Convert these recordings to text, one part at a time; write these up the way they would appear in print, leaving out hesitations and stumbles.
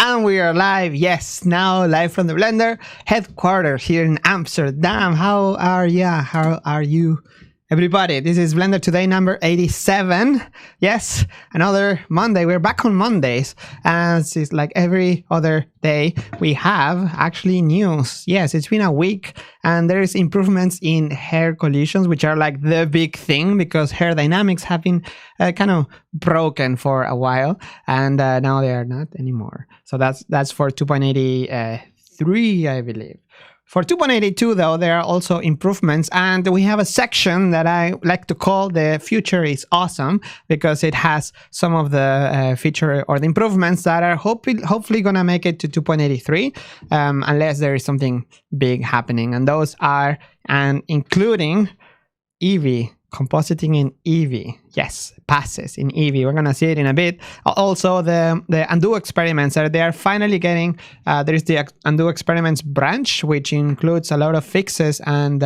And we are live, yes, now live from the Blender headquarters here in Amsterdam. How are ya? How are you, everybody? This is Blender.Today number 87. Yes, another Monday. We're back on Mondays. As it's like every other day, we have actually news. Yes, it's been a week and there's improvements in hair collisions, which are like the big thing because hair dynamics have been kind of broken for a while, and now they are not anymore. So that's for 2.83, I believe. For 2.82, though, there are also improvements, and we have a section that I like to call the future is awesome, because it has some of the feature or the improvements that are hopefully going to make it to 2.83, unless there is something big happening. And those are, and including EEVEE, compositing in EEVEE. Yes, passes in EEVEE. We're gonna see it in a bit. Also, the undo experiments they are finally getting. There is the undo experiments branch, which includes a lot of fixes, and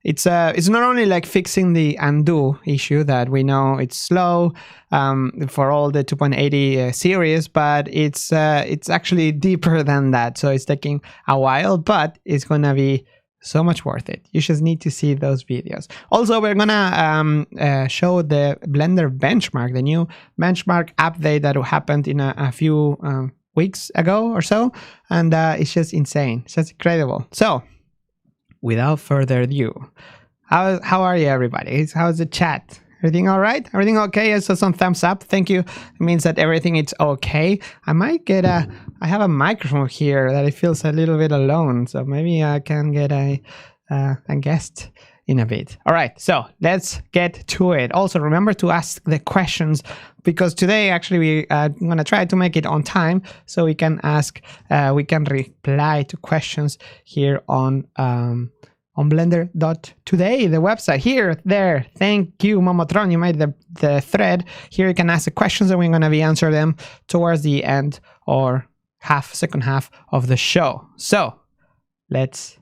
it's not only like fixing the undo issue that we know it's slow for all the 2.80 series, but it's actually deeper than that. So it's taking a while, but it's gonna be so much worth it. You just need to see those videos. Also, we're gonna show the Blender benchmark, the new benchmark update that happened in a few weeks ago or so, and it's just insane. It's just incredible. So, without further ado, how are you, everybody? How's the chat? Everything all right? Everything okay? I saw some thumbs up. Thank you. It means that everything is okay. I might get I have a microphone here that it feels a little bit alone. So maybe I can get a guest in a bit. All right. So let's get to it. Also, remember to ask the questions, because today actually I'm going to try to make it on time so we can ask, we can reply to questions here on Blender.Today, the website. Here, there. Thank you, Momotron. You made the thread. Here you can ask the questions and we're going to be answering them towards the end or second half of the show. So let's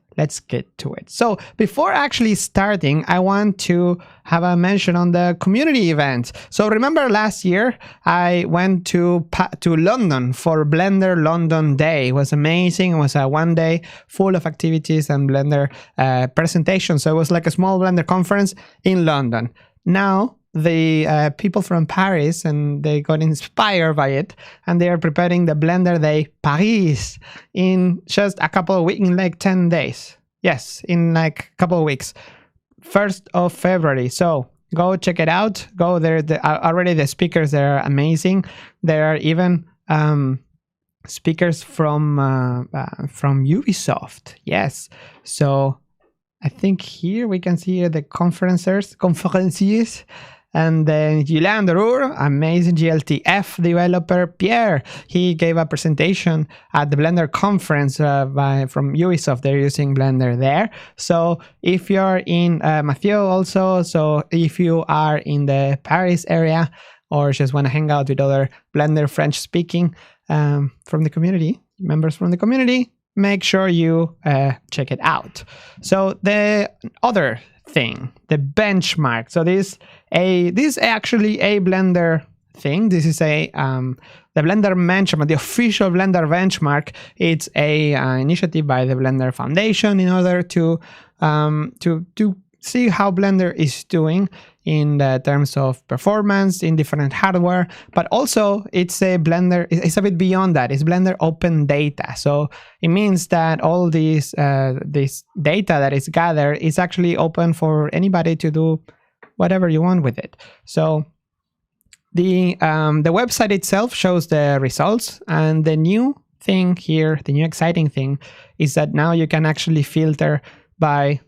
get to it. So before actually starting, I want to have a mention on the community event. So remember last year, I went to London for Blender London Day. It was amazing. It was a one day full of activities and Blender presentations. So it was like a small Blender conference in London. Now, the people from Paris, and they got inspired by it, and they are preparing the Blender Day Paris in just a couple of weeks, in like 10 days. Yes, in like a couple of weeks. 1st of February. So go check it out. Go there. Already the speakers, they're amazing. There are even speakers from Ubisoft. Yes. So I think here we can see the conferenciers. And then Julien Derour, amazing GLTF developer. Pierre, he gave a presentation at the Blender conference from Ubisoft. They're using Blender there. So if you're in Mathieu also, so if you are in the Paris area or just want to hang out with other Blender French speaking from the community, members from the community, make sure you check it out. So the other thing, the benchmark. So this is actually a Blender thing. This is the Blender benchmark, the official Blender benchmark. It's a initiative by the Blender Foundation in order to see how Blender is doing in the terms of performance in different hardware, but also it's a Blender. It's a bit beyond that. It's Blender open data. So it means that all this data that is gathered is actually open for anybody to do whatever you want with it. So the website itself shows the results, and the new thing here, the new exciting thing, is that now you can actually filter by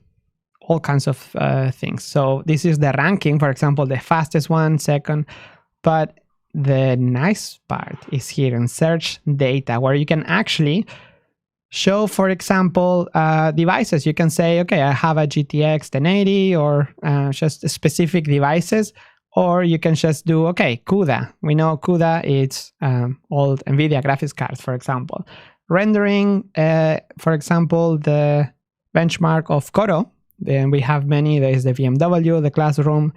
all kinds of things. So this is the ranking, for example, the fastest one, second, but the nice part is here in search data, where you can actually show, for example, devices. You can say, okay, I have a GTX 1080 or just specific devices, or you can just do, okay, CUDA. We know CUDA, it's old NVIDIA graphics cards, for example. Rendering, for example, the benchmark of Coro. Then we have many. There is the VMW, the Classroom.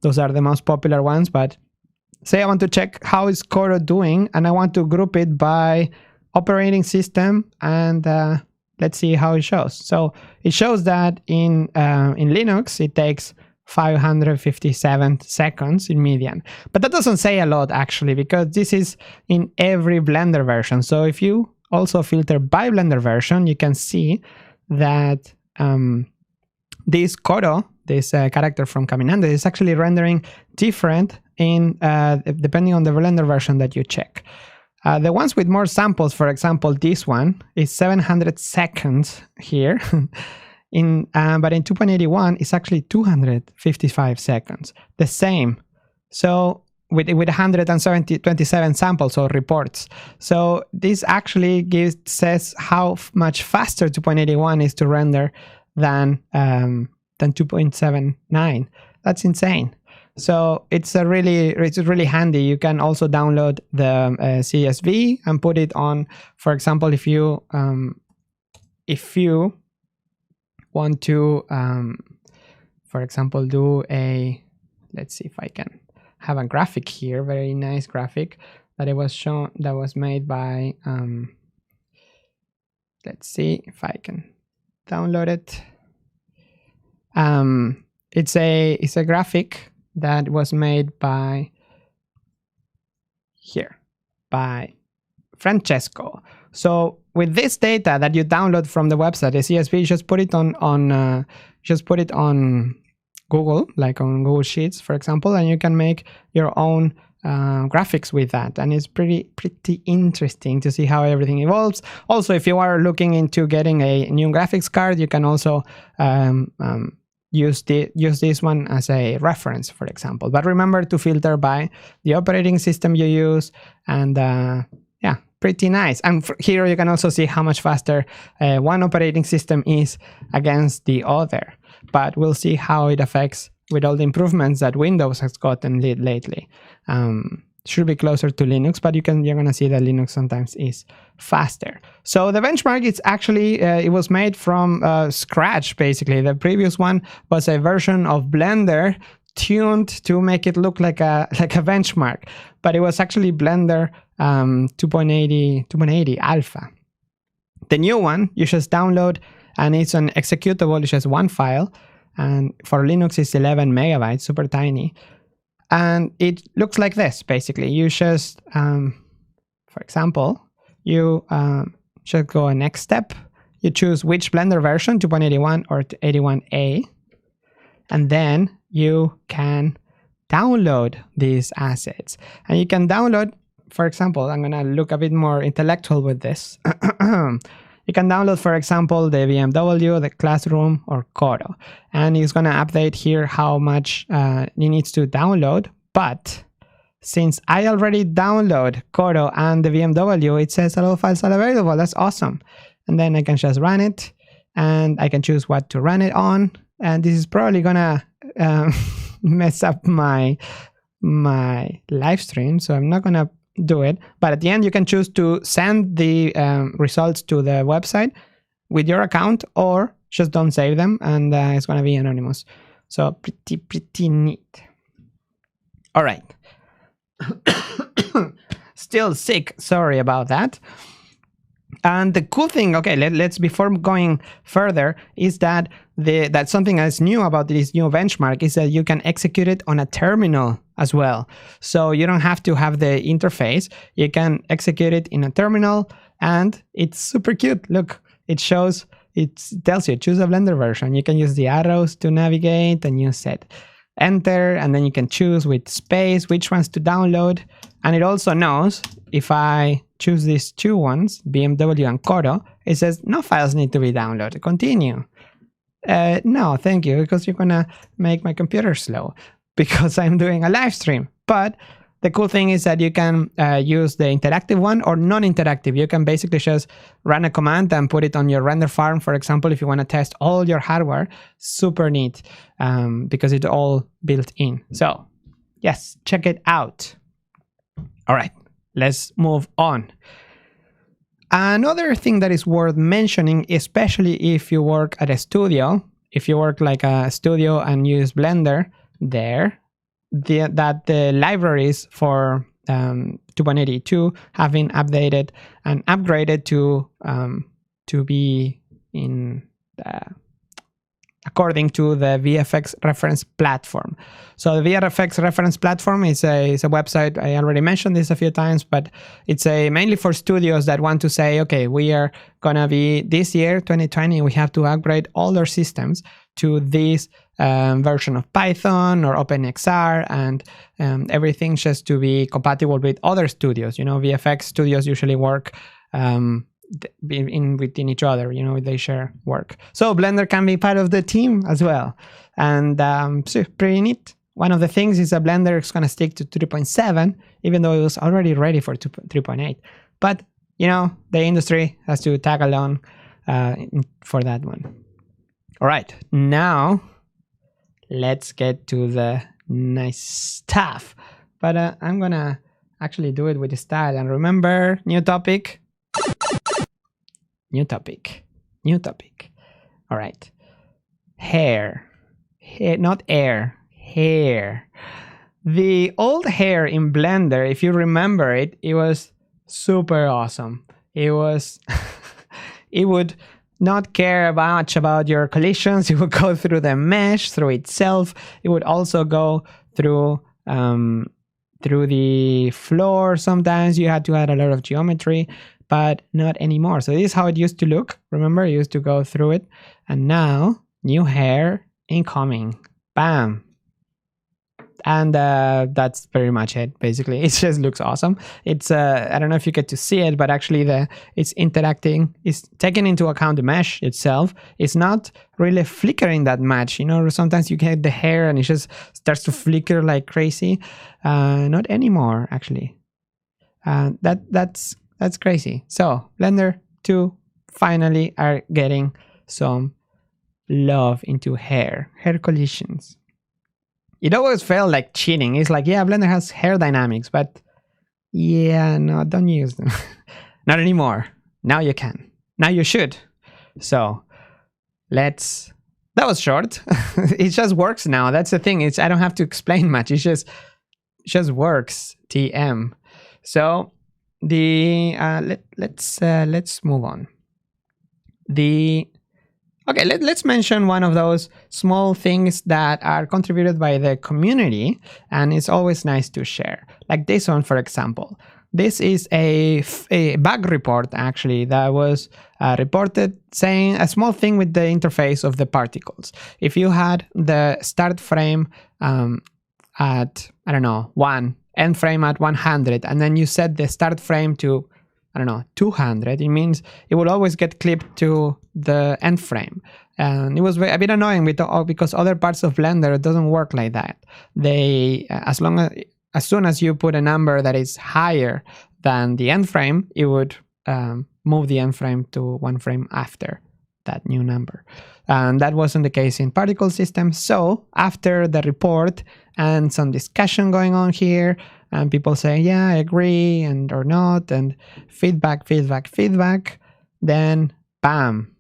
Those are the most popular ones. But say I want to check how is Coro doing, and I want to group it by operating system, and let's see how it shows. So it shows that in Linux it takes 557 seconds in median, but that doesn't say a lot actually, because this is in every Blender version. So if you also filter by Blender version, you can see that this Koro, this character from Caminando, is actually rendering different in depending on the Blender version that you check. The ones with more samples, for example, this one is 700 seconds here, but in 2.81 it's actually 255 seconds, the same. So with 127 samples or reports. So this actually says how much faster 2.81 is to render than 2.79. That's insane. So it's really handy. You can also download the CSV and put it on. For example, if you want to, for example, do a, let's see if I can have a graphic here, very nice graphic that it was shown, that was made by, let's see if I can download it. It's a graphic that was made by Francesco. So with this data that you download from the website, the CSV, just put it on Google, like on Google Sheets, for example, and you can make your own graphics with that. And it's pretty interesting to see how everything evolves. Also, if you are looking into getting a new graphics card, you can also use this one as a reference, for example. But remember to filter by the operating system you use, and yeah, pretty nice. And here you can also see how much faster one operating system is against the other. But we'll see how it affects with all the improvements that Windows has gotten lately. Should be closer to Linux, but you're gonna see that Linux sometimes is faster. So the benchmark is actually it was made from scratch. Basically, the previous one was a version of Blender tuned to make it look like a benchmark, but it was actually Blender 2.80 alpha. The new one you just download, and it's an executable. It's just one file, and for Linux it's 11 megabytes, super tiny. And it looks like this, basically. You just, for example, you just go a next step. You choose which Blender version, 2.81 or 81A. And then you can download these assets. And you can download, for example, I'm going to look a bit more intellectual with this. You can download, for example, the BMW, the Classroom, or Koro. And it's going to update here how much it needs to download. But since I already download Koro and the BMW, it says all files are available. That's awesome. And then I can just run it, and I can choose what to run it on. And this is probably going to mess up my live stream, so I'm not going to do it. But at the end, you can choose to send the results to the website with your account, or just don't save them, and it's going to be anonymous. So pretty neat. All right. Still sick, sorry about that. And the cool thing, okay, let's before going further, is that that's something that's new about this new benchmark, is that you can execute it on a terminal as well. So you don't have to have the interface. You can execute it in a terminal, and it's super cute. Look, it tells you choose a Blender version. You can use the arrows to navigate, and you set enter, and then you can choose with space which ones to download. And it also knows if I choose these two ones, BMW and Koro, it says no files need to be downloaded. Continue. No, thank you, because you're gonna make my computer slow because I'm doing a live stream. But the cool thing is that you can use the interactive one or non-interactive. You can basically just run a command and put it on your render farm, for example, if you want to test all your hardware. Super neat, because it's all built in. So yes, check it out. All right, let's move on. Another thing that is worth mentioning, especially if you work at a studio, if you work like a studio and use Blender there, that the libraries for 2.82 have been updated and upgraded to be in according to the VFX reference platform. So the VFX reference platform is a website. I already mentioned this a few times, but it's mainly for studios that want to say, okay, we are gonna be this year, 2020, we have to upgrade all our systems to this version of Python or OpenXR, and everything just to be compatible with other studios. You know, VFX studios usually work within each other, you know, they share work. So Blender can be part of the team as well, and so pretty neat. One of the things is that Blender is going to stick to 3.7, even though it was already ready for 3.8. But you know, the industry has to tag along for that one. All right, now let's get to the nice stuff. But I'm gonna actually do it with style. And remember, new topic. New topic. All right. Hair, not air, hair. The old hair in Blender, if you remember it, it was super awesome. It was, it would not care much about your collisions. It would go through the mesh, through itself. It would also go through the floor. Sometimes you had to add a lot of geometry, but not anymore. So this is how it used to look. Remember, it used to go through it. And now, new hair incoming. Bam. And that's very much it, basically. It just looks awesome. It's, I don't know if you get to see it, but actually it's interacting. It's taking into account the mesh itself. It's not really flickering that much. You know, sometimes you get the hair and it just starts to flicker like crazy. Not anymore, actually. That's crazy. So Blender 2 finally are getting some love into hair collisions. It always felt like cheating. It's like, yeah, Blender has hair dynamics, but yeah, no, don't use them. Not anymore. Now you can. Now you should. So that was short. It just works now. That's the thing. I don't have to explain much. It just works. TM. So let's move on. Okay, let's mention one of those small things that are contributed by the community, and it's always nice to share. Like this one, for example. This is a bug report, actually, that was reported saying a small thing with the interface of the particles. If you had the start frame at, I don't know, 1, end frame at 100, and then you set the start frame to, I don't know, 200, it means it will always get clipped to the end frame. And it was a bit annoying because other parts of Blender, it doesn't work like that. They, as soon as you put a number that is higher than the end frame, it would move the end frame to one frame after that new number. And that wasn't the case in particle systems. So after the report and some discussion going on here, and people saying, yeah, I agree, and or not, and feedback, then bam.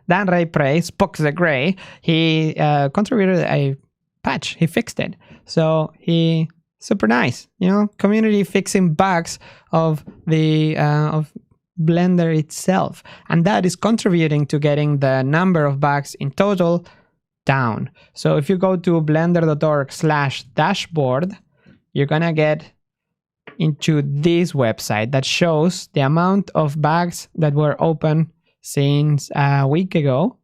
Dan Ray Praise, Spock the Gray, he contributed a patch. He fixed it. So he, super nice, you know, community fixing bugs of the of Blender itself. And that is contributing to getting the number of bugs in total down. So if you go to blender.org/dashboard, you're gonna get into this website that shows the amount of bugs that were open since a week ago,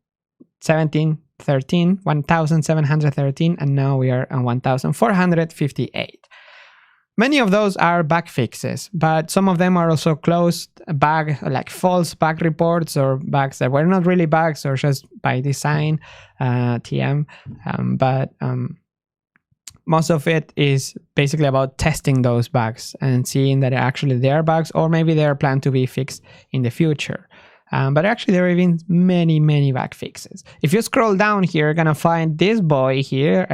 1713, and now we are on 1458. Many of those are bug fixes, but some of them are also closed bug, like false bug reports, or bugs that were not really bugs or just by design, TM. But most of it is basically about testing those bugs and seeing that actually they are bugs, or maybe they are planned to be fixed in the future. But actually, there are even many bug fixes. If you scroll down here, you're gonna find this boy here,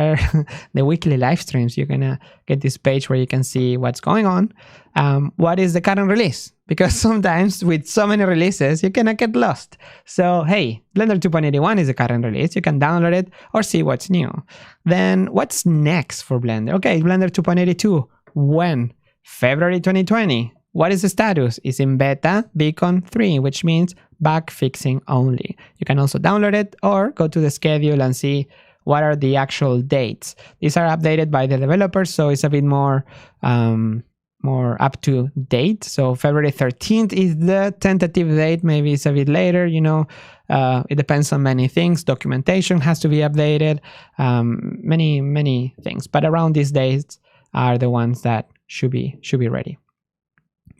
the weekly live streams. You're gonna get this page where you can see what's going on. What is the current release? Because sometimes with so many releases, you cannot get lost. So hey, Blender 2.81 is the current release. You can download it or see what's new. Then what's next for Blender? Okay, Blender 2.82. When? February 2020. What is the status? It's in beta beacon 3, which means bug fixing only. You can also download it or go to the schedule and see what are the actual dates. These are updated by the developers, so it's a bit more up to date. So February 13th is the tentative date. Maybe it's a bit later, you know. It depends on many things. Documentation has to be updated. Many things. But around these dates are the ones that should be ready.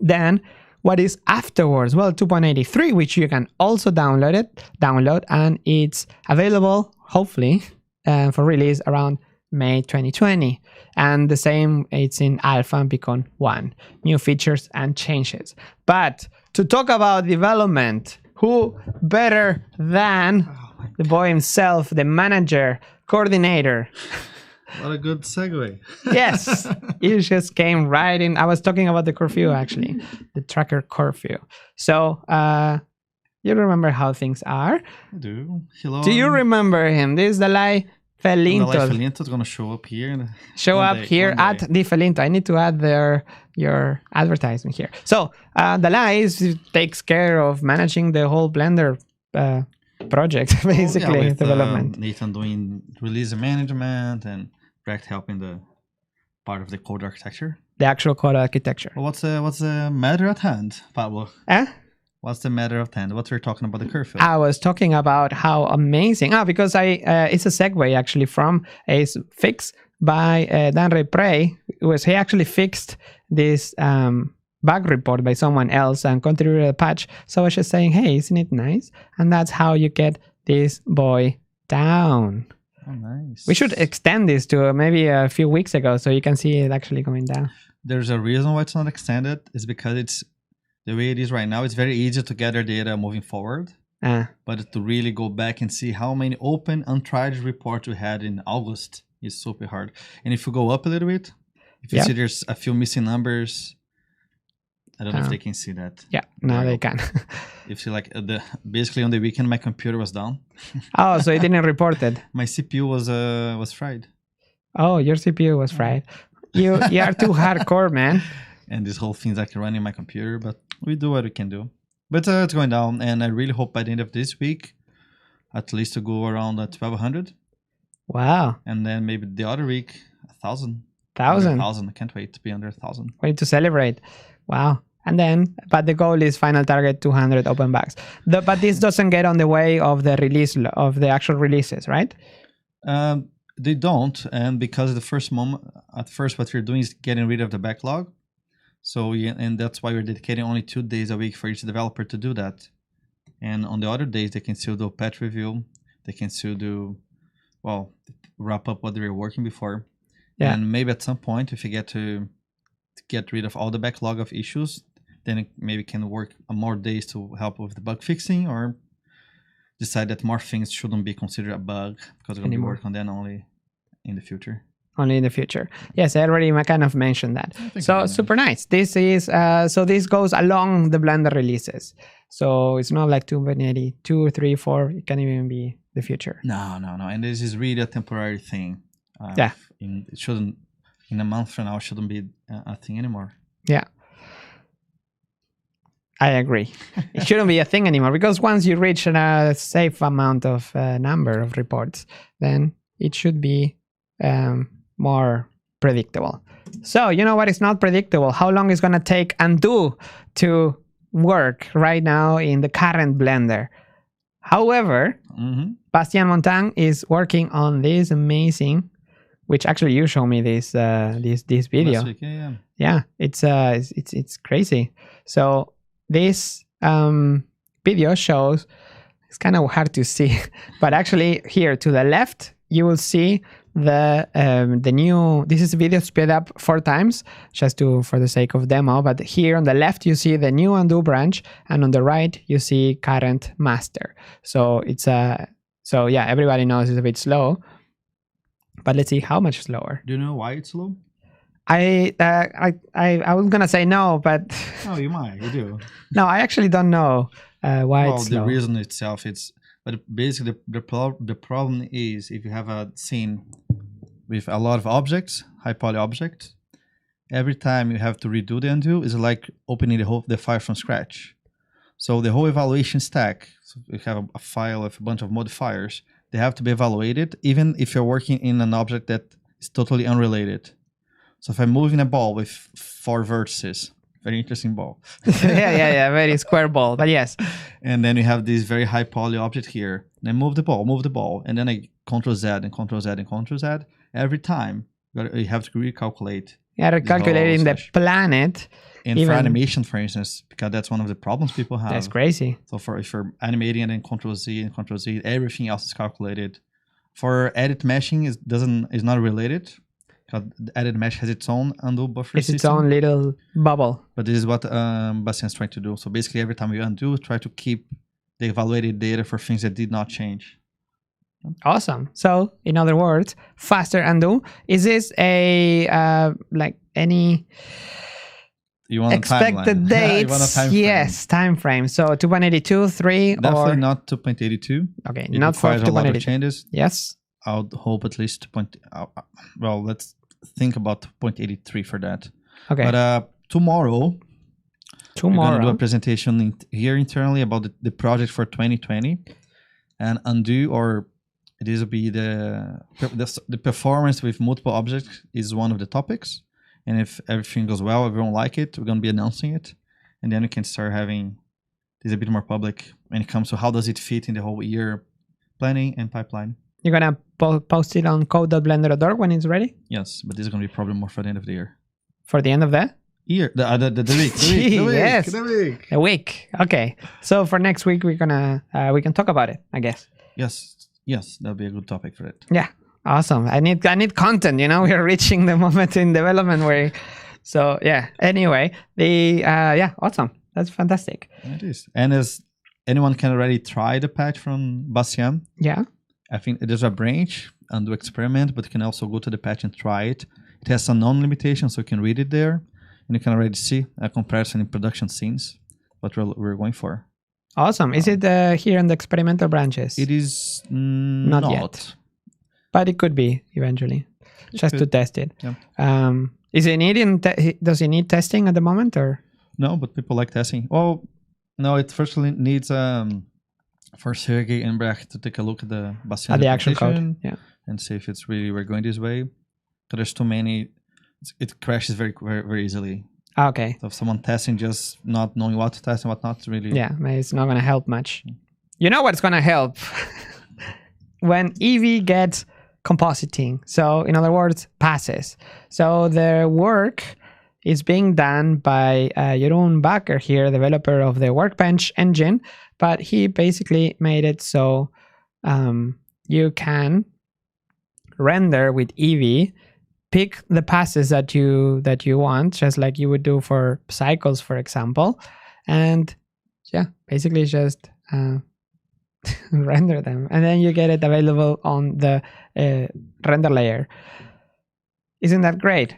Then what is afterwards? Well, 2.83, which you can also download, and it's available, hopefully, for release around May 2020. And the same, it's in Alpha Beacon 1. New features and changes. But to talk about development, who better than the boy himself, the manager, coordinator? What a good segue. Yes, you just came right in. I was talking about the curfew, actually, the tracker curfew. So, you remember how things are? I do. Hello. Do you remember him? This is Dalai Felinto. Dalai Felinto is going to show up here. At the Felinto. I need to add your advertisement here. So, Dalai takes care of managing the whole Blender project, basically, with, development. Nathan doing release management and Brecht helping the part of the code architecture. The actual code architecture. Well, what's the matter at hand, Pablo? What's the matter at hand? What we're talking about the curfew? I was talking about how amazing. Because it's a segue actually from a fix by Dan Prey. He actually fixed this bug report by someone else and contributed a patch. So I was just saying, hey, isn't it nice? And that's how you get this boy down. Oh, nice. We should extend this to maybe a few weeks ago so you can see it actually going down. There's a reason why it's not extended. It's because it's the way it is right now. It's very easy to gather data moving forward. But to really go back and see how many open, untried reports we had in August is super hard. And if you go up a little bit, if you see there's a few missing numbers, I don't know if they can see that. Yeah, now they can. If you like, basically on the weekend, my computer was down. Oh, so it didn't report it. My CPU was fried. Oh, your CPU was fried. You are too hardcore, man. And this whole thing's like running my computer, but we do what we can do. But it's going down, and I really hope by the end of this week, at least to go around 1,200. Wow. And then maybe the other week, 1,000. 1,000. I can't wait to be under 1,000. We need to celebrate. Wow. And then, but the goal is final target 200 open bugs. But this doesn't get on the way of the release of the actual releases, right? They don't, and because at first what we're doing is getting rid of the backlog. So and that's why we're dedicating only 2 days a week for each developer to do that. And on the other days, they can still do patch review. They can still do, wrap up what they were working before. Yeah. And maybe at some point, if you get rid of all the backlog of issues, then it maybe can work more days to help with the bug fixing, or decide that more things shouldn't be considered a bug because we're going to be working on them only in the future. Only in the future. Yes, I already kind of mentioned that. So super nice. This is so this goes along the Blender releases. So it's not like 2.80, 2, 3, 4. It can even be the future. No. And this is really a temporary thing. It shouldn't. In a month from now, it shouldn't be a thing anymore. Yeah. I agree. It shouldn't be a thing anymore, because once you reach a safe amount of number of reports, then it should be more predictable. So, you know what is not predictable? How long it's going to take Undo to work right now in the current Blender. However, Bastien Montagne is working on this amazing, which actually you showed me this video. Last week, yeah, it's crazy. So this video shows, it's kind of hard to see, but actually here to the left, you will see the new, this is video speed up 4 times just for the sake of demo, but here on the left you see the new undo branch, and on the right you see current master. So it's so yeah, everybody knows it's a bit slow, but let's see how much slower. Do you know why it's slow? I was gonna say no, but Oh, you might. You do. no, I actually don't know why it's slow. The reason itself, but basically the problem is if you have a scene with a lot of objects, high poly objects, every time you have to redo the undo is like opening the file from scratch. So the whole evaluation stack, so you have a file with a bunch of modifiers, they have to be evaluated even if you're working in an object that is totally unrelated. So if I'm moving a ball with 4 vertices, very interesting ball. yeah, very square ball, but yes. And then you have this very high poly object here. And I move the ball, and then I Ctrl Z and Ctrl Z and Ctrl Z. Every time you have to recalculate. Yeah, recalculating the planet. And for animation, for instance, because that's one of the problems people have. That's crazy. So if you're animating and then Ctrl Z and Ctrl Z, everything else is calculated. For edit meshing, is not related. The edit mesh has its own undo buffer system. It's its own little bubble. But this is what Bastian is trying to do. So basically, every time you undo, try to keep the evaluated data for things that did not change. Awesome. So, in other words, faster undo. Is this a like any you want expected dates? You want a time yes, time frame. So 2.82, 3, definitely or not 2.82. Okay, it not for 2.82 changes. Yes, I would hope at least well, let's think about 2.83 for that. Okay. But tomorrow we're gonna do a presentation here internally about the project for 2020, and undo, or this will be the performance with multiple objects is one of the topics. And if everything goes well, everyone like it, we're gonna be announcing it, and then we can start having this a bit more public when it comes to how does it fit in the whole year planning and pipeline. You're gonna post it on code.blender.org when it's ready? Yes, but this is gonna be probably more for the end of the year. For the end of the year, the week. Yes, the week. Okay, so for next week we can talk about it, I guess. Yes, that'll be a good topic for it. Yeah, awesome. I need content. You know, we're reaching the moment in development where, so yeah. Anyway, awesome. That's fantastic. It is, and as anyone can already try the patch from Bastian. Yeah. I think there's a branch undo experiment, but you can also go to the patch and try it. It has some known limitations, so you can read it there, and you can already see a comparison in production scenes. What we're going for. Awesome. Is it here in the experimental branches? It is not yet, but it could be eventually, just to test it. Yeah. Is it needing? Does it need testing at the moment, or no? But people like testing. Well, no. It firstly needs for Sergey and Brecht to take a look at the Bastian the actual code, and see if it's really we're going this way. Because there's too many, it crashes very, very, very easily. Okay. So if someone testing just not knowing what to test and what not, it's really it's not gonna help much. You know what's gonna help when EEVEE gets compositing. So in other words, passes. So the work is being done by Jeroen Bakker here, developer of the Workbench engine. But he basically made it so you can render with EEVEE, pick the passes that you want, just like you would do for cycles, for example, and basically just render them, and then you get it available on the render layer. Isn't that great?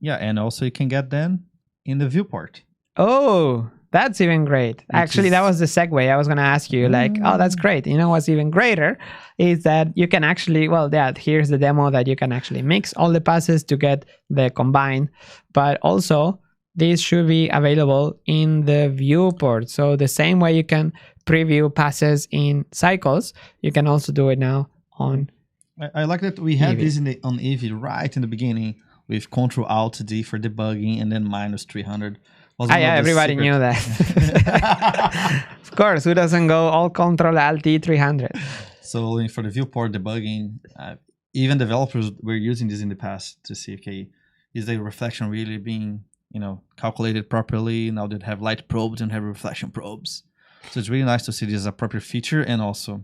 Yeah, and also you can get them in the viewport. Oh, that's even great. Actually, that was the segue. I was going to ask you, that's great. You know what's even greater is that you can actually, here's the demo that you can actually mix all the passes to get the combine, but also this should be available in the viewport. So the same way you can preview passes in cycles, you can also do it now on I like that we had this on EEVEE right in the beginning with Ctrl-Alt-D for debugging and then -300. Everybody knew that. Of course, who doesn't go all Ctrl-Alt-D 300? So for the viewport debugging, even developers were using this in the past to see, okay, is the reflection really being, calculated properly? Now they have light probes and have reflection probes. So it's really nice to see this as a proper feature and also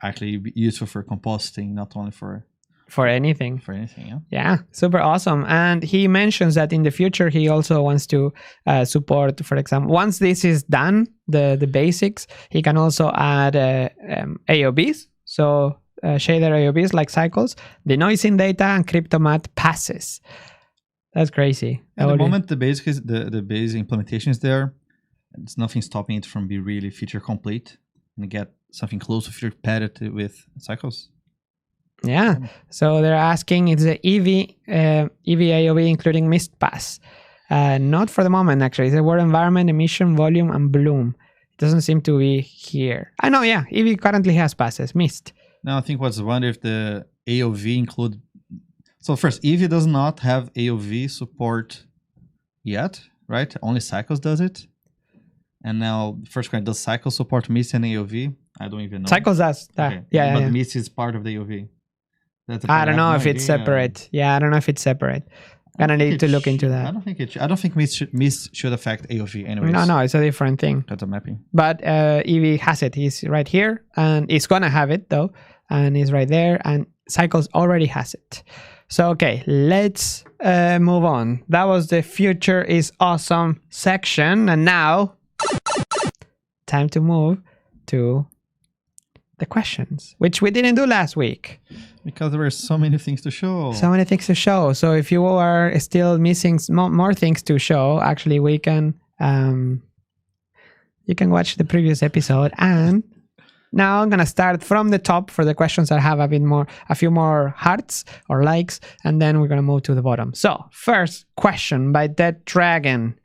actually useful for compositing, not only for for anything. For anything, yeah. Yeah, super awesome. And he mentions that in the future, he also wants to support, for example, once this is done, the basics, he can also add AOBs. So shader AOBs like cycles, denoising data, and cryptomat passes. That's crazy. At the moment, the basic is the base implementation is there. It's nothing stopping it from being really feature complete and get something close to feature parity with cycles. Yeah. So they're asking, is the EEVEE AOB including mist pass? Not for the moment, actually. It's the word environment, emission, volume, and bloom. It doesn't seem to be here. I know, yeah. EEVEE currently has passes, mist. Now I think what's wonder if the AOV include. So first, EEVEE does not have AOV support yet, right? Only Cycles does it. And now, first question, does Cycles support Mist and AOV? I don't even know. Cycles does. Okay. Yeah. But yeah. Mist is part of the AOV. I don't know if it's separate. Yeah, I don't know if it's separate. Gonna need to look into that. I don't think it. I don't think Mist should affect AOV anyways. No, it's a different thing. That's a mapping. But EEVEE has it. He's right here, and it's gonna have it though, and it's right there. And Cycles already has it. So okay, let's move on. That was the future is awesome section, and now time to move to the questions, which we didn't do last week. Because there were so many things to show. So many things to show. So if you are still missing more things to show, actually we can you can watch the previous episode. And now I'm gonna start from the top for the questions that have a few more hearts or likes, and then we're gonna move to the bottom. So first question by Dead Dragon.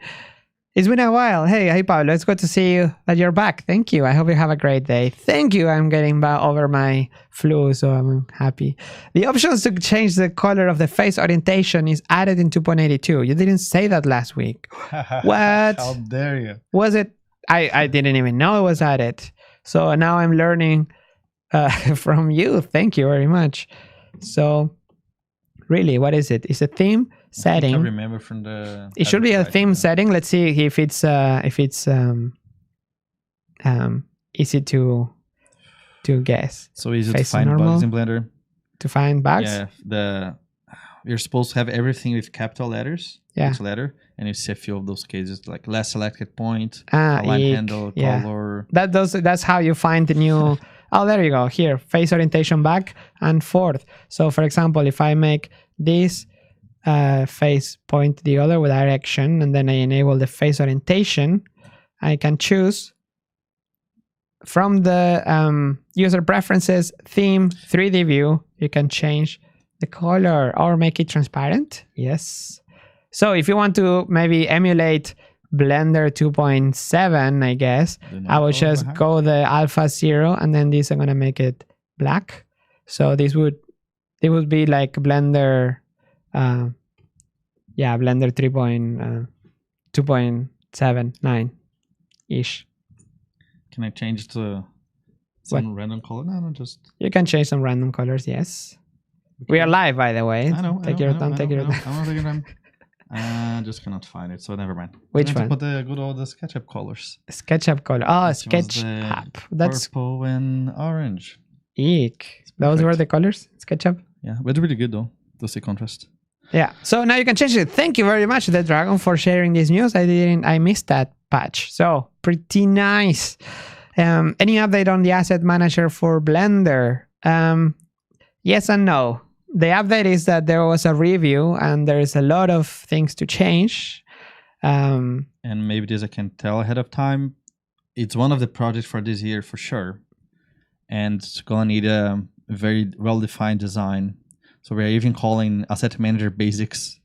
It's been a while. Hey Pablo, it's good to see you that you're back. Thank you. I hope you have a great day. Thank you. I'm getting over my flu, so I'm happy. The options to change the color of the face orientation is added in 2.82. You didn't say that last week. What? How dare you? Was it? I didn't even know it was added. So now I'm learning from you. Thank you very much. So really, what is it? It's a theme setting. I remember from the. It should be a theme setting. Let's see if it's easy to guess. So easy to find bugs in Blender. To find bugs. Yeah, you're supposed to have everything with capital letters. Yeah. Each letter, and you see a few of those cases like last selected point, align handle, color. That's how you find the new. Oh, there you go. Here, face orientation back and forth. So, for example, if I make this face point the other direction, and then I enable the face orientation, I can choose from the user preferences theme 3D view. You can change the color or make it transparent. Yes. So if you want to maybe emulate Blender 2.7, I guess, I will just go the alpha 0, and then this I'm gonna make it black. So it would be like Blender, Blender 2.79 ish. Can I change to some random color? No, just. You can change some random colors. Yes. We are live, by the way. Take your time. I just cannot find it, so never mind. Which one? Put the good old SketchUp colors. SketchUp color. Oh, SketchUp. That's purple and orange. Eek. Those were the colors. SketchUp. Yeah, but really good though. To see contrast. Yeah. So now you can change it. Thank you very much, The Dragon, for sharing this news. I missed that patch. So pretty nice. Any update on the asset manager for Blender? Yes and no. The update is that there was a review and there's a lot of things to change. And maybe this I can tell ahead of time. It's one of the projects for this year for sure. And it's going to need a very well-defined design. So we're even calling Asset Manager Basics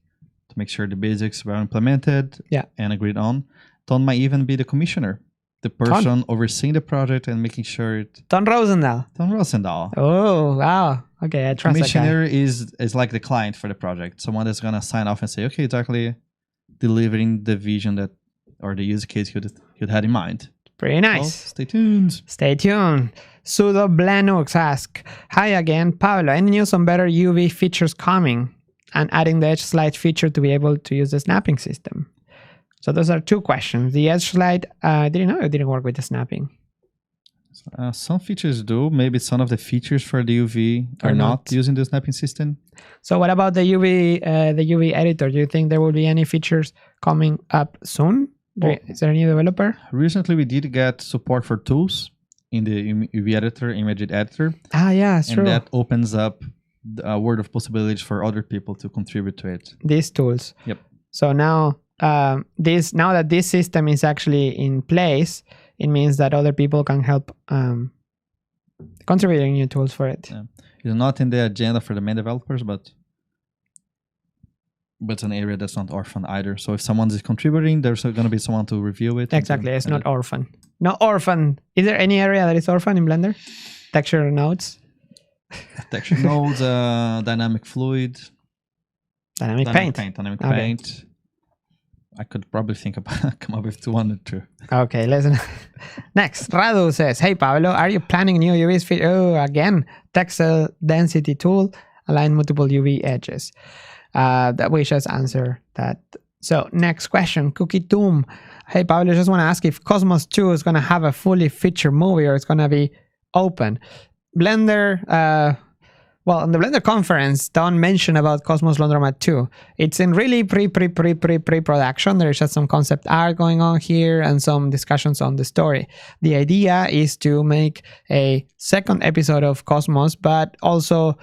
to make sure the basics were implemented and agreed on. Ton might even be the commissioner. The person overseeing the project and making sure it. Ton Rosendahl. Oh, wow. Okay, I trust Commissioner is like the client for the project. Someone that's going to sign off and say, okay, exactly delivering the vision that or the use case you'd had in mind. Pretty nice. Well, stay tuned. Stay tuned. Sudo Blenux asks, hi again, Pablo. Any news on better UV features coming and adding the edge slide feature to be able to use the snapping system? So those are two questions. The edge slide, I didn't know it didn't work with the snapping. Some features do. Maybe some of the features for the UV are not using the snapping system. So what about the UV editor? Do you think there will be any features coming up soon? Is there any developer? Recently, we did get support for tools in the UV editor, image editor. Ah, yeah, it's true. And that opens up a world of possibilities for other people to contribute to it. These tools. Yep. So now, now that this system is actually in place, it means that other people can help contributing new tools for it. Yeah. It's not in the agenda for the main developers, but it's an area that's not orphan either. So if someone is contributing, there's going to be someone to review it. Exactly. It's not orphan. No orphan. Is there any area that is orphan in Blender? Texture nodes? Texture nodes, dynamic fluid. Dynamic paint. Dynamic paint. I could probably come up with 202. Okay, listen. Next, Radu says, "Hey Pablo, are you planning new UVs? Oh, again, texel density tool, align multiple UV edges." That we just answered that. So next question, Cookie Doom. "Hey Pablo, just want to ask if Cosmos 2 is going to have a fully featured movie or it's going to be open." Blender. Well, on the Blender conference, don't mention about Cosmos Laundromat 2. It's in really pre-production. There's just some concept art going on here and some discussions on the story. The idea is to make a second episode of Cosmos, but also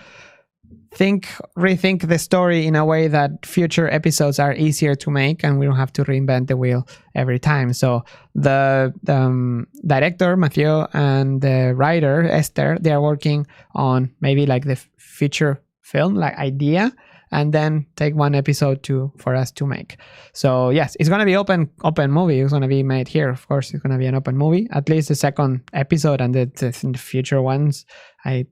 rethink the story in a way that future episodes are easier to make and we don't have to reinvent the wheel every time. So the director, Mathieu, and the writer, Esther, they are working on maybe like the feature film, like idea, and then take one episode for us to make. So yes, it's going to be open movie. It's going to be made here. Of course, it's going to be an open movie, at least the second episode, and the future ones, I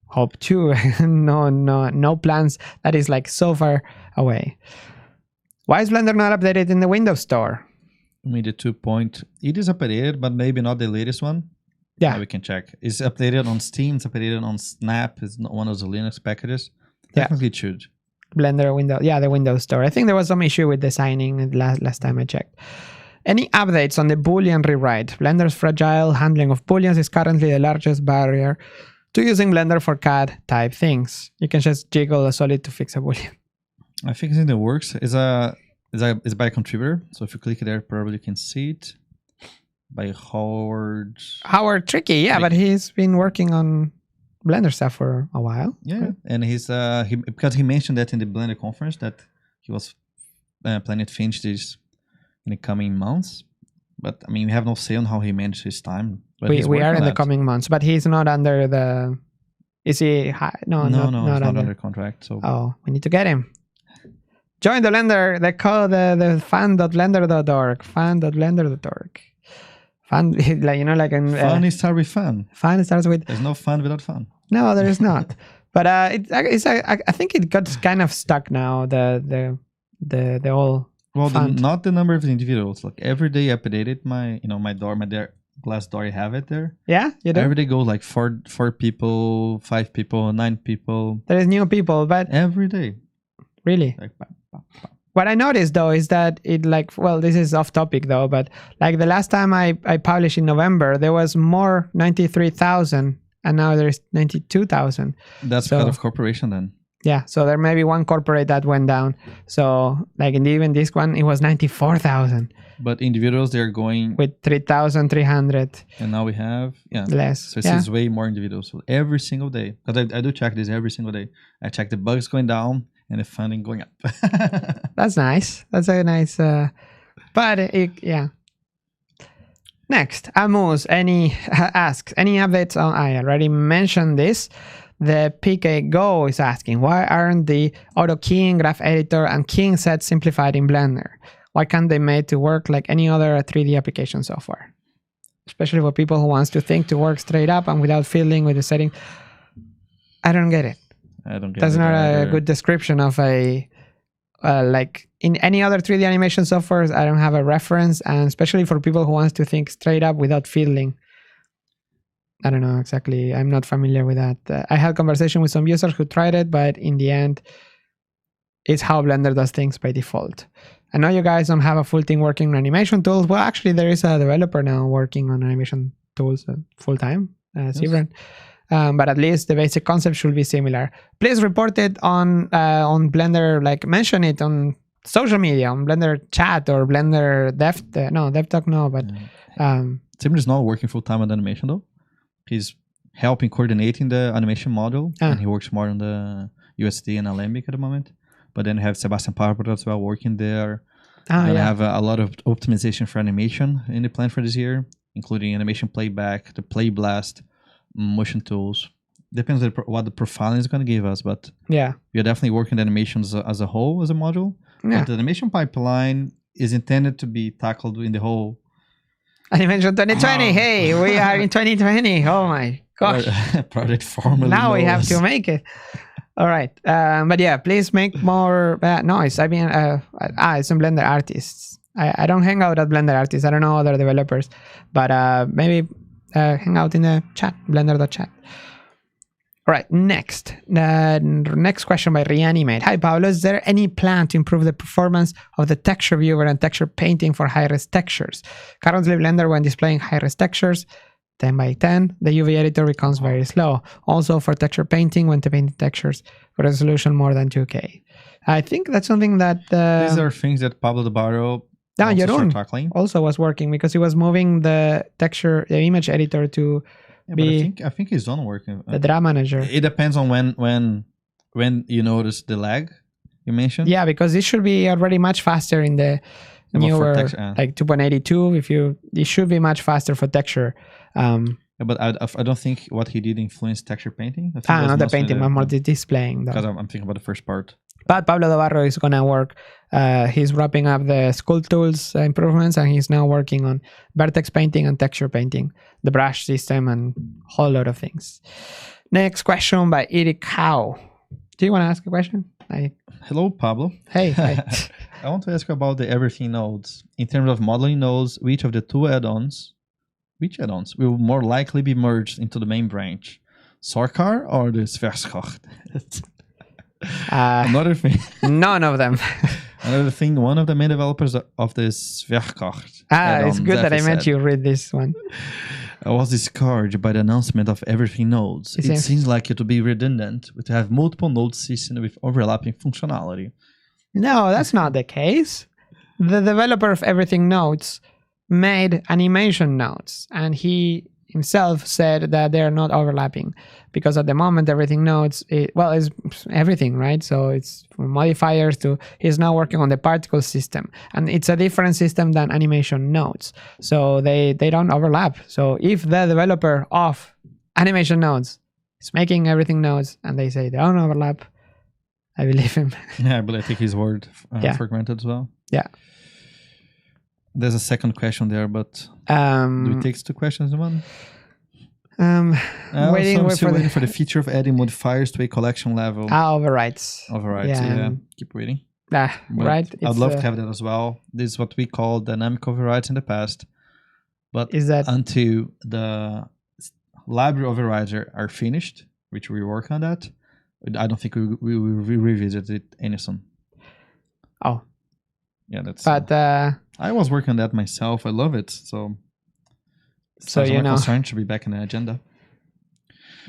hope too. no plans. That is like so far away. Why is Blender not updated in the Windows Store? Maybe 2 point. It is updated, but maybe not the latest one. Yeah, we can check. It's updated on Steam. It's updated on Snap. It's not one of the Linux packages. Definitely it should. Blender Windows. Yeah, the Windows Store. I think there was some issue with the signing last time I checked. Any updates on the Boolean rewrite? Blender's fragile handling of Booleans is currently the largest barrier to using Blender for CAD type things. You can just jiggle a solid to fix a Boolean. I think it's in the works. It's by a contributor. So if you click there, probably you can see it. By Howard Tricky, yeah, but he's been working on Blender stuff for a while. Yeah, right? And because he mentioned that in the Blender conference that he was planning to finish this in the coming months. But I mean, we have no say on how he managed his time. But we are in the coming months, but he's not under the. Is he? No, he's not under contract. So we need to get him. Join the Blender. The code the fan.blender.org. Fan.blender.org. Fun, like fun starts with fun. Fun starts with. There's no fun without fun. No, there is not. But I think it got kind of stuck now. The whole. Well, not the number of individuals. Like every day, I updated my glass door. I have it there. Yeah, you do. Every day goes like four people, 5 people, 9 people. There is new people, but every day. Really. Like, what I noticed though is that this is off topic though, but like the last time I published in November, there was more 93,000 and now there's 92,000. That's because of corporation then. Yeah, so there may be one corporate that went down. So like even this one, it was 94,000. But individuals, they're going with 3,300. And now we have less. So it's way more individuals. So every single day, because I do check this every single day. I check the bugs going down and the funding going up. That's nice. That's a nice. Yeah. Next, Amus asks any updates on? I already mentioned this. The PK Go is asking, why aren't the auto keying, graph editor, and keying sets simplified in Blender? Why can't they made to work like any other 3D application software? Especially for people who wants to think to work straight up and without fiddling with the setting. I don't get it. I don't get That's it not either. A good description of a like in any other 3D animation softwares. I don't have a reference, and especially for people who wants to think straight up without fiddling. I don't know exactly. I'm not familiar with that. I had conversation with some users who tried it, but in the end, it's how Blender does things by default. I know you guys don't have a full team working on animation tools. Well, actually, there is a developer now working on animation tools full time. Different. But at least the basic concept should be similar. Please report it on Blender, like mention it on social media, on Blender chat or Blender Dev Talk, no, but Tim is not working full time on animation though. He's helping coordinating the animation model, and he works more on the USD and Alembic at the moment. But then you have Sebastian Parber as well working there. And have a lot of optimization for animation in the plan for this year, including animation playback, the play blast, motion tools. Depends on what the profiling is going to give us, but we are definitely working the animations as a whole, as a module. But the animation pipeline is intended to be tackled in the whole Animation 2020. Hey, we are in 2020. Oh my gosh. Project formally now we have to make it. All right. But yeah, please make more noise. I mean, it's some Blender artists. I don't hang out at Blender artists. I don't know other developers, but maybe hang out in the chat, Blender.Chat. All right, next question by Reanimate. Hi, Pablo. Is there any plan to improve the performance of the texture viewer and texture painting for high-res textures? Currently, Blender, when displaying high-res textures, 10 by 10, the UV editor becomes very slow. Also, for texture painting, when to paint textures for resolution more than 2K. I think that's something that... These are things that Pablo Barro also was working, because he was moving the image editor to... I think he's done working. The draw manager. It depends on when you notice the lag you mentioned. Yeah, because it should be already much faster in the newer, like 2.82. It should be much faster for texture. But I don't think what he did influenced texture painting. Not the painting, but more the displaying. Because I'm thinking about the first part. But Pablo Navarro is gonna work. He's wrapping up the Sculpt Tools improvements, and he's now working on vertex painting and texture painting, the brush system, and a whole lot of things. Next question by Eric Howe. Do you want to ask a question? Hello, Pablo. Hey. Hi. I want to ask about the everything nodes. In terms of modeling nodes, which add-ons will more likely be merged into the main branch? Sorcar or the Zwerchschacht? Another thing. None of them. Another thing, one of the main developers of this Zwerchschacht. It's good that I meant you read this one. I was discouraged by the announcement of everything nodes. It seems like it would be redundant to have multiple node systems with overlapping functionality. No, that's not the case. The developer of everything nodes made animation nodes, and he himself said that they're not overlapping, because at the moment everything nodes is everything, right? So it's from modifiers to he's now working on the particle system, and it's a different system than animation nodes, so they don't overlap. So if the developer of animation nodes is making everything nodes and they say they don't overlap, I believe him. Yeah, but I take his word for granted as well. Yeah. There's a second question there, but do we take 2 questions in one? Waiting for the feature of adding modifiers to a collection level. Overrides. Yeah. Keep waiting. Right. I'd love to have that as well. This is what we call dynamic overrides in the past. But is that until the library overrides are finished, which we work on that, I don't think we will revisit it any soon. Oh. Yeah, that's... But... I was working on that myself. I love it. So concerned to be back in the agenda.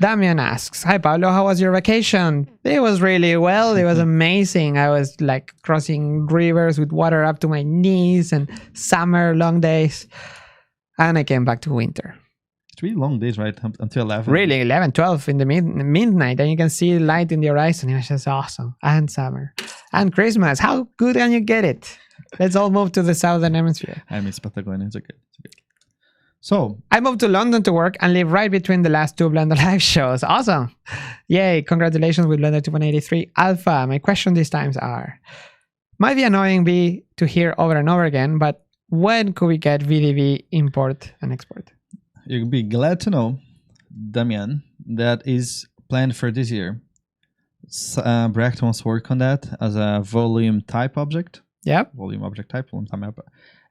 Damian asks, hi Pablo, how was your vacation? It was really well. It was amazing. I was like crossing rivers with water up to my knees, and summer long days. And I came back to winter. 3 long days, right? Until 11. Really, 11, 12 in the midnight. And you can see light in the horizon. It was just awesome. And summer. And Christmas. How good can you get it? Let's all move to the southern hemisphere. I miss Patagonia. It's okay. So I moved to London to work and live right between the last 2 Blender live shows. Awesome. Yay. Congratulations with Blender 2.83 Alpha. My question these times are, might be annoying to hear over and over again, but when could we get VDV import and export? You'll be glad to know, Damian, that is planned for this year. Brecht wants to work on that as a volume type object. Yep. Volume object type, volume time map.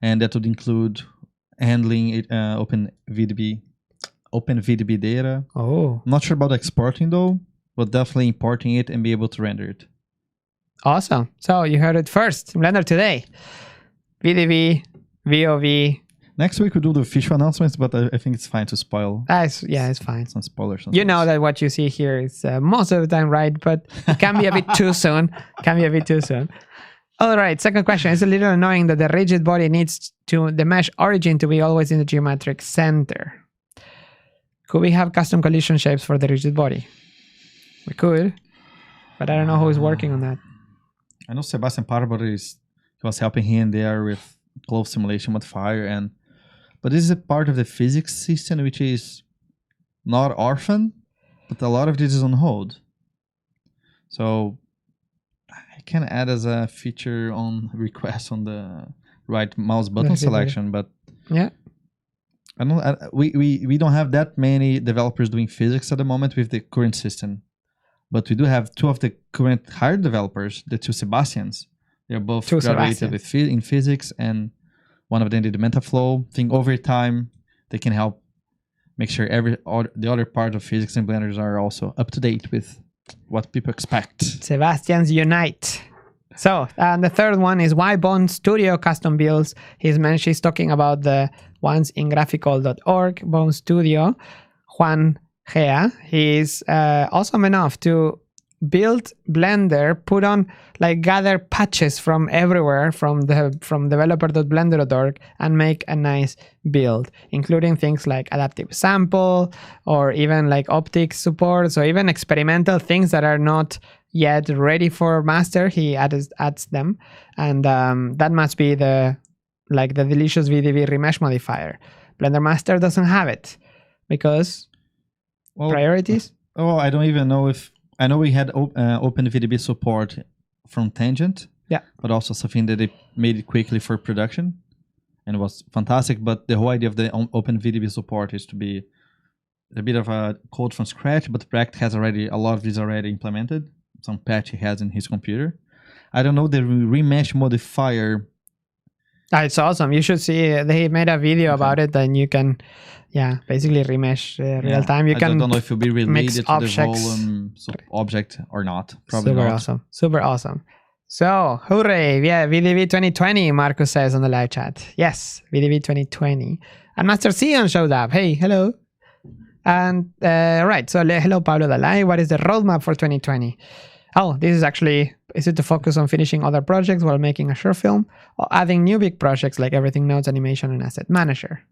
And that would include handling open VDB data. Oh. I'm not sure about exporting though, but definitely importing it and be able to render it. Awesome. So you heard it first. Blender Today. VDB, VOV, Next week we do the official announcements, but I think it's fine to spoil. Yeah, it's fine. Some spoilers. You know that what you see here is most of the time right, but it can be a bit too soon. All right, second question. It's a little annoying that the rigid body needs the mesh origin to be always in the geometric center. Could we have custom collision shapes for the rigid body? We could, but I don't know who is working on that. I know Sebastian Parbo was helping here and there with clove simulation modifier, but this is a part of the physics system which is not orphan, but a lot of this is on hold. So I can add as a feature on request on the right mouse button selection, but yeah, I don't. We don't have that many developers doing physics at the moment with the current system, but we do have two of the current hired developers, the two Sebastians. They're both graduated in physics, and one of them did the MetaFlow thing. Over time, they can help make sure the other part of physics and Blenders are also up to date with what people expect. Sebastians unite. So, the third one is why Bone Studio custom builds. He's talking about the ones in graphical.org. Bone Studio, Juan Gea. He's awesome enough to build Blender, put on, like, gather patches from everywhere from developer.blender.org and make a nice build, including things like adaptive sample or even like optics support. So even experimental things that are not yet ready for master, he adds them, and that must be the delicious VDV remesh modifier. Blender Master doesn't have it because priorities. Oh, I don't even know if I know we had OpenVDB support from Tangent, yeah, but also something that they made it quickly for production, and it was fantastic. But the whole idea of the OpenVDB support is to be a bit of a code from scratch, but Brecht has already a lot of these already implemented. Some patch he has in his computer. I don't know the remesh modifier. It's awesome. You should see. They made a video about it, and you can, basically remesh real time. You can. I don't know if it'll be related to objects. the volume object or not. Probably super not. Awesome. Super awesome. So, hooray! Yeah, VDV 2020. Marcus says on the live chat. Yes, VDV 2020. And Master Sion showed up. Hey, hello. And right. So, hello, Pablo Dalai. What is the roadmap for 2020? Oh, this is actually, is it to focus on finishing other projects while making a short film, or adding new big projects like Everything Nodes, Animation, and Asset Manager?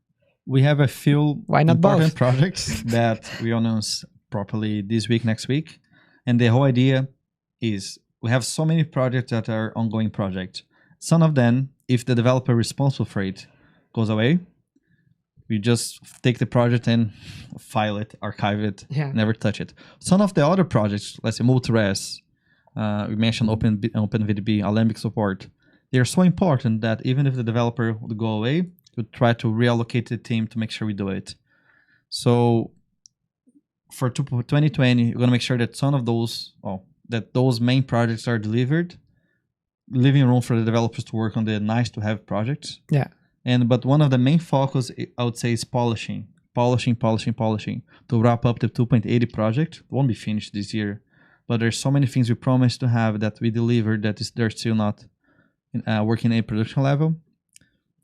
We have a few important both projects that we announce properly this week, next week. And the whole idea is we have so many projects that are ongoing projects. Some of them, if the developer responsible for it goes away, we just take the project and file it, archive it, never touch it. Some of the other projects, let's say Multires, we mentioned OpenVDB, Alembic support. They are so important that even if the developer would go away, we try to reallocate the team to make sure we do it. So for 2020, we're going to make sure that some of those, those main projects are delivered, leaving room for the developers to work on the nice to have projects. Yeah. But one of the main focus, I would say, is polishing to wrap up the 2.80 project. It won't be finished this year. But there's so many things we promised to have that we delivered that they're still not working at a production level,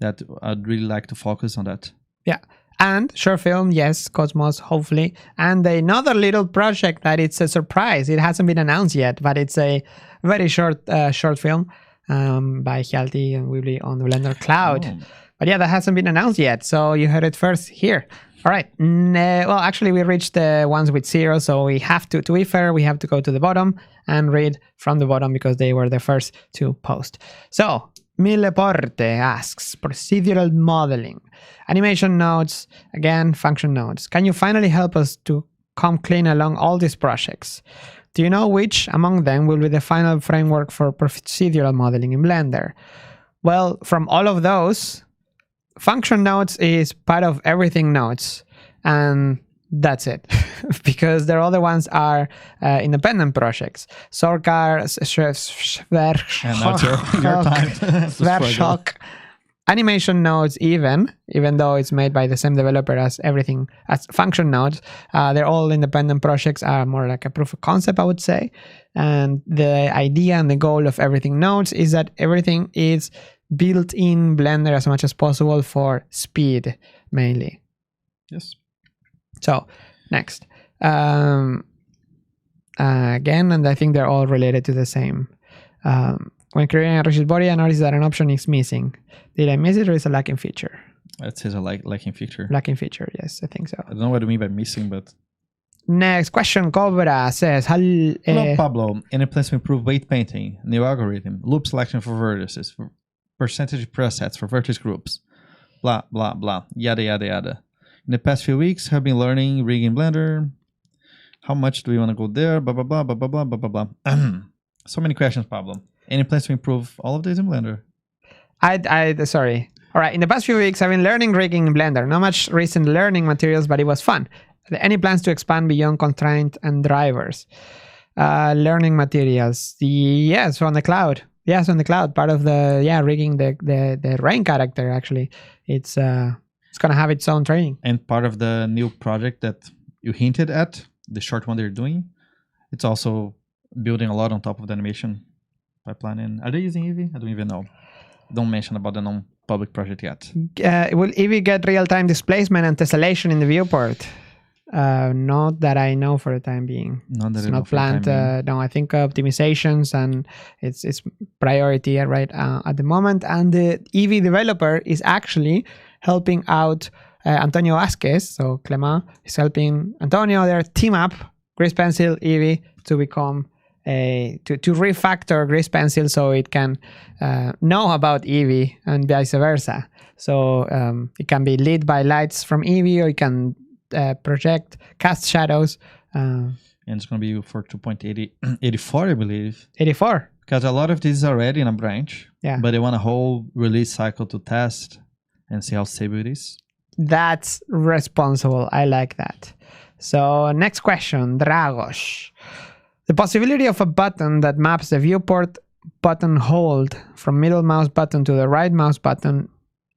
that I'd really like to focus on that. Yeah. And short film, yes, Cosmos, hopefully. And another little project that it's a surprise. It hasn't been announced yet, but it's a very short film by Hjalti and will be on the Blender Cloud. Oh. But yeah, that hasn't been announced yet. So you heard it first here. All right. Well, actually, we reached the ones with 0, so we have to be fair, we have to go to the bottom and read from the bottom because they were the first to post. So, Mileporte asks, procedural modeling, animation nodes, again, function nodes. Can you finally help us to come clean along all these projects? Do you know which among them will be the final framework for procedural modeling in Blender? Well, from all of those, function nodes is part of everything nodes, and that's it. Because the other ones are independent projects. Sorcar, Svershock, animation nodes, even though it's made by the same developer as everything, as function nodes, they're all independent projects, are more like a proof of concept, I would say. And the idea and the goal of everything nodes is that everything is built in Blender as much as possible for speed, mainly. Yes. So, next. Again, and I think they're all related to the same. When creating a rigid body, I noticed that an option is missing. Did I miss it, or is it a lacking feature? That says a lacking feature. Lacking feature, yes, I think so. I don't know what you mean by missing, but... Next question, Cobra says, Hello, Pablo. Any plans to improve weight painting, new algorithm, loop selection for vertices, for percentage presets for vertex groups, blah, blah, blah, yada, yada, yada. In the past few weeks, I've been learning rigging Blender. How much do we want to go there? Blah, blah, blah, blah, blah, blah, blah, blah, blah. So many questions, Pablo. Any plans to improve all of this in Blender? Sorry. All right. In the past few weeks, I've been learning rigging in Blender. Not much recent learning materials, but it was fun. Are there any plans to expand beyond constraint and drivers? Learning materials. Yes, on the cloud. Yes, on the cloud. Part of the rigging the rain character. Actually, it's gonna have its own training. And part of the new project that you hinted at, the short one they're doing, it's also building a lot on top of the animation pipeline. And are they using EEVEE? I don't even know. Don't mention about the non-public project yet. Will EEVEE get real-time displacement and tessellation in the viewport? Not that I know for the time being. It's not planned. No, I think optimizations and it's priority right at the moment. And the EEVEE developer is actually helping out Antonio Vazquez. So Clement is helping Antonio. Their team up Grease Pencil EEVEE to become to refactor Grease Pencil so it can know about EEVEE and vice versa. So it can be lit by lights from EEVEE, or it can project, cast shadows. And it's going to be for 2.84, I believe. 84. Because a lot of this is already in a branch. Yeah. But they want a whole release cycle to test and see how stable it is. That's responsible. I like that. So next question, Dragos. The possibility of a button that maps the viewport button hold from middle mouse button to the right mouse button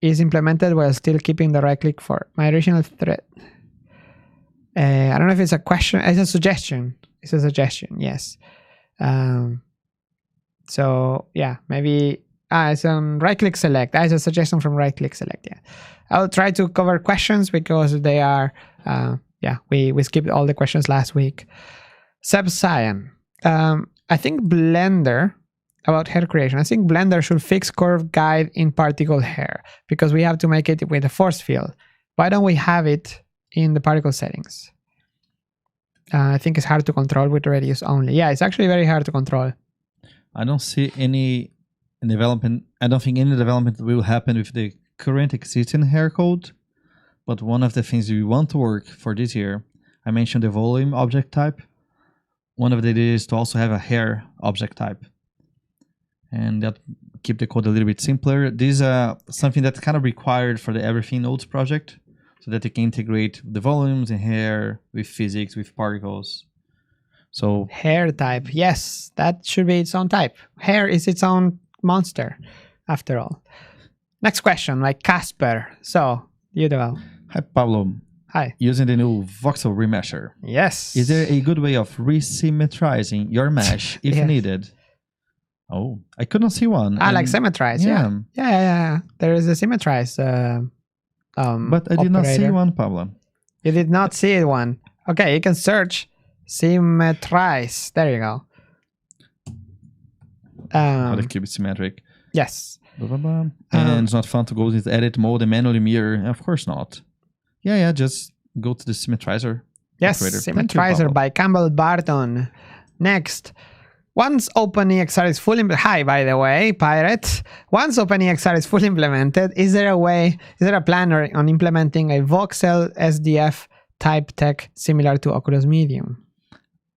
is implemented while still keeping the right click for my original thread. I don't know if it's a question. It's a suggestion. It's a suggestion. Yes. So yeah, maybe it's on right click select. It's a suggestion from right click select. Yeah, I'll try to cover questions because they are. We skipped all the questions last week. Seb Cyan. I think Blender about hair creation. I think Blender should fix curve guide in particle hair because we have to make it with a force field. Why don't we have it in the particle settings? I think it's hard to control with radius only. Yeah, it's actually very hard to control. I don't see any development. I don't think any development will happen with the current existing hair code. But one of the things we want to work for this year, I mentioned the volume object type. One of the ideas is to also have a hair object type. And that keep the code a little bit simpler. This is something that's kind of required for the Everything Nodes project, so that they can integrate the volumes and hair with physics, with particles. So hair type, yes, that should be its own type. Hair is its own monster, after all. Next question, like Casper. So, you develop. Hi, Pablo. Hi. Using the new voxel remesher. Yes. Is there a good way of resymmetrizing your mesh if needed? Oh, I couldn't see one. Like symmetrize, yeah. There is a symmetrize. But I did not see one, Pablo. You did not see one. Okay, you can search symmetrize. There you go. How to keep it symmetric. Yes. And it's not fun to go to edit mode and manually mirror. Of course not. Yeah, just go to the symmetrizer. Yes, symmetrizer by Campbell Barton. Next. Once OpenEXR is fully hi, by the way, Pirate. Once OpenEXR is fully implemented, is there a plan on implementing a voxel SDF type tech similar to Oculus Medium?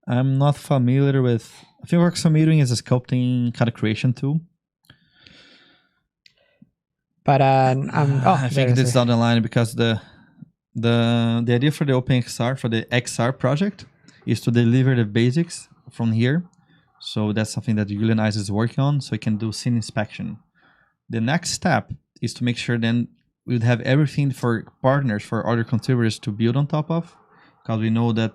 I'm not familiar with. I think Voxel Medium is a sculpting kind of creation tool. But I think it's down the line because the idea for the OpenEXR, for the XR project, is to deliver the basics from here. So that's something that Julian Ice is working on, so he can do scene inspection. The next step is to make sure then we'd have everything for partners, for other contributors to build on top of, because we know that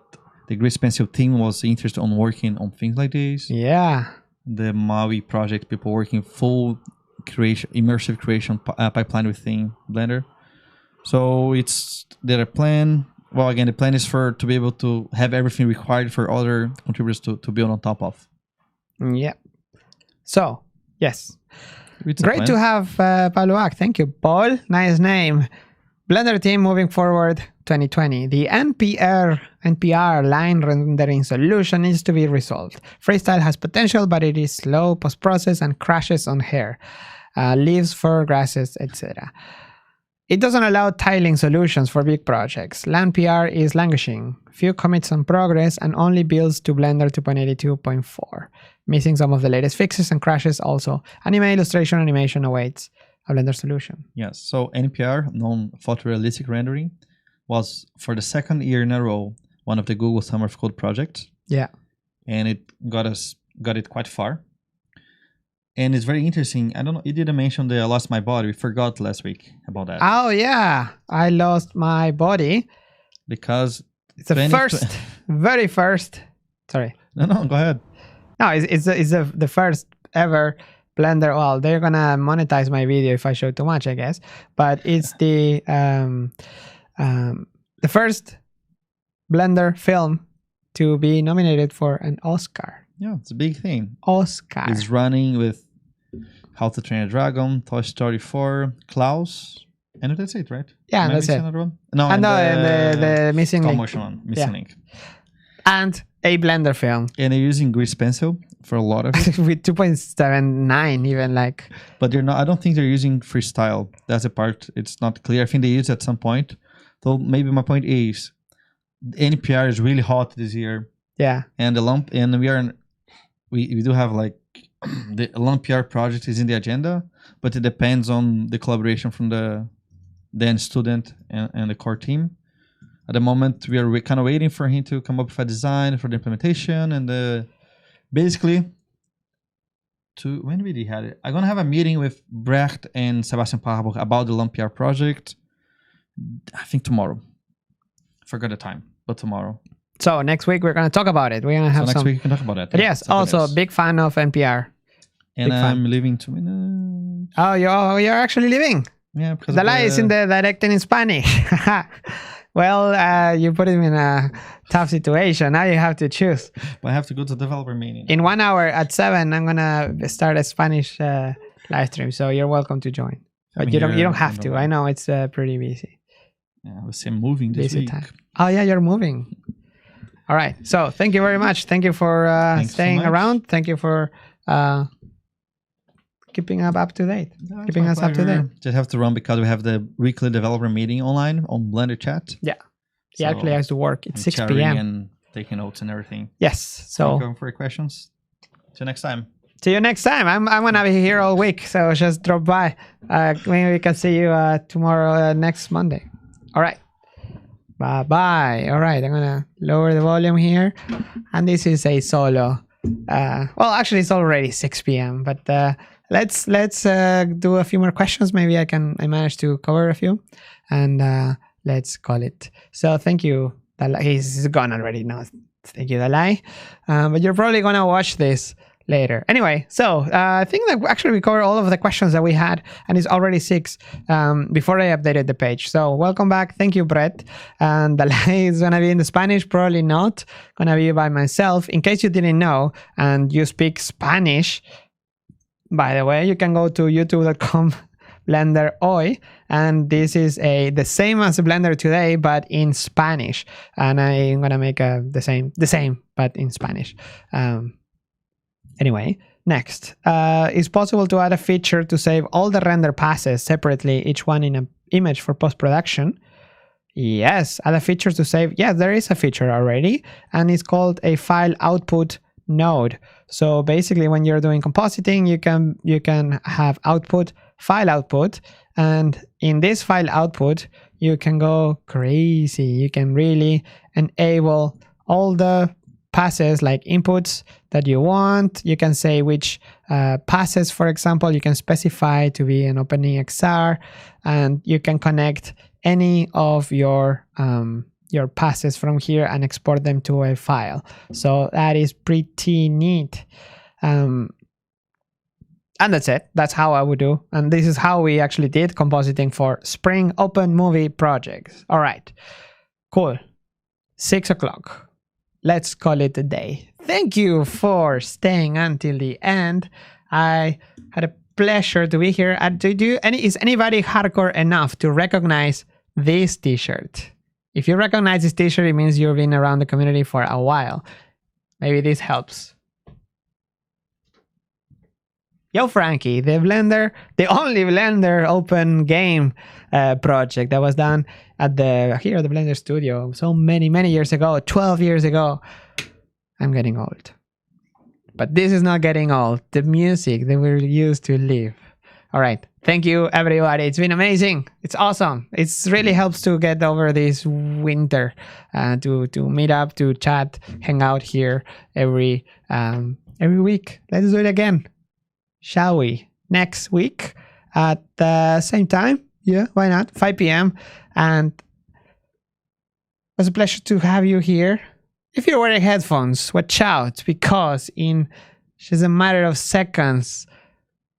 the Grease Pencil team was interested on working on things like this. Yeah. The Maui project, people working full immersive creation pipeline within Blender. So it's their plan. Well, again, the plan is to be able to have everything required for other contributors to build on top of. Yeah. So, yes. It's Great to have Pablo back. Thank you, Paul. Nice name. Blender team moving forward 2020. The NPR line rendering solution needs to be resolved. Freestyle has potential, but it is slow post-process and crashes on hair, leaves, fur, grasses, etc. It doesn't allow tiling solutions for big projects. LandPR is languishing. Few commits on progress and only builds to Blender 2.82.4. Missing some of the latest fixes and crashes also. Anime illustration animation awaits a Blender solution. Yes, so NPR, non-photorealistic rendering, was for the second year in a row one of the Google Summer of Code projects. Yeah. And it got it quite far. And it's very interesting. I don't know, you didn't mention that I lost my body. We forgot last week about that. Oh, yeah. I lost my body. Because it's the very first. Sorry. No, go ahead. No, it's the first ever Blender. Well, they're going to monetize my video if I show too much, I guess. But it's the first Blender film to be nominated for an Oscar. Yeah, it's a big thing. Oscar. It's running with How to Train a Dragon, Toy Story 4, Klaus, and that's it, right? Yeah, that's it. Another one? No, and the Missing Link. One, Missing Link. And a Blender film. And they're using grease pencil for a lot of it. With 2.79 even like. But they're not. I don't think they're using freestyle. That's the part. It's not clear. I think they use it at some point. So maybe my point is, NPR is really hot this year. Yeah. And we do have like the LandPR project is in the agenda, but it depends on the collaboration from the then student and the core team. At the moment, we are kind of waiting for him to come up with a design for the implementation and basically when we had it. I'm gonna have a meeting with Brecht and Sebastian Parbo about the LandPR project. I think tomorrow. Forgot the time, but tomorrow. So next week we're gonna talk about it. We're gonna have next week we can talk about it. But yes, also a big fan of NPR. And I'm leaving 2 minutes. Oh, you're actually leaving? Yeah, because Dalai is in the directing in Spanish. Well, you put him in a tough situation. Now you have to choose. But I have to go to the developer meeting. In 1 hour at 7, I'm gonna start a Spanish live stream. So you're welcome to join. But you don't have to. I know it's pretty busy. Yeah, I was moving this week. Time. Oh yeah, you're moving. All right. So thank you very much. Thank you for staying around. Thank you for keeping us up to date. Just have to run because we have the weekly developer meeting online on Blender chat. Yeah. He actually has to work. It's 6 p.m. and taking notes and everything. Yes. So thank you for your questions. See you next time. See you next time. I'm gonna be here all week, so just drop by. Maybe we can see you tomorrow, next Monday. All right. Bye-bye. All right, I'm gonna lower the volume here. And this is a solo. Well, actually, it's already 6 p.m. But let's do a few more questions. Maybe I managed to cover a few. And let's call it. So thank you, Dalai. He's gone already now. Thank you, Dalai. But you're probably gonna watch this later. Anyway, so I think that actually we covered all of the questions that we had, and it's already 6 before I updated the page. So welcome back. Thank you, Brett. And Dalai is going to be in the Spanish, probably not. Going to be by myself. In case you didn't know and you speak Spanish, by the way, you can go to youtube.com Blender Hoy, and this is the same as Blender.Today, but in Spanish. And I'm going to make the same, but in Spanish. Anyway, next, it's possible to add a feature to save all the render passes separately, each one in an image for post-production. Yes, add a feature to save. Yes, there is a feature already, and it's called a file output node. So basically, when you're doing compositing, you can have output, file output, and in this file output, you can go crazy. You can really enable all the passes, like inputs that you want. You can say which passes, for example, you can specify to be an OpenEXR, and you can connect any of your passes from here and export them to a file. So that is pretty neat. And that's it. That's how I would do. And this is how we actually did compositing for Spring Open Movie projects. All right. Cool. 6 o'clock. Let's call it a day. Thank you for staying until the end. I had a pleasure to be here. Is anybody hardcore enough to recognize this t-shirt? If you recognize this t-shirt, it means you've been around the community for a while. Maybe this helps. Yo, Frankie, the only Blender open game project that was done at the Blender studio so many years ago, 12 years ago. I'm getting old. But this is not getting old. The music that we're used to live. All right. Thank you, everybody. It's been amazing. It's awesome. It really helps to get over this winter, to meet up, to chat, hang out here every week. Let's do it again. Shall we? Next week at the same time? Yeah, why not? 5 p.m. And it was a pleasure to have you here. If you're wearing headphones, watch out, because in just a matter of seconds,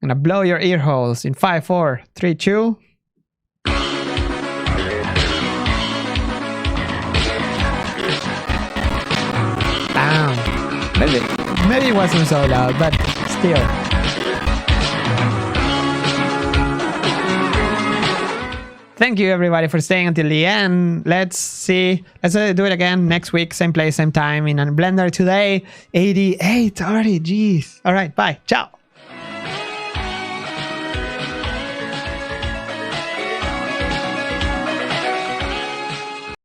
I'm gonna blow your ear holes in 5, 4, 3, 2. Bam. Maybe it wasn't so loud, but still. Thank you, everybody, for staying until the end. Let's do it again next week, same place, same time in Blender Today 88 already. Jeez. All right, bye. Ciao.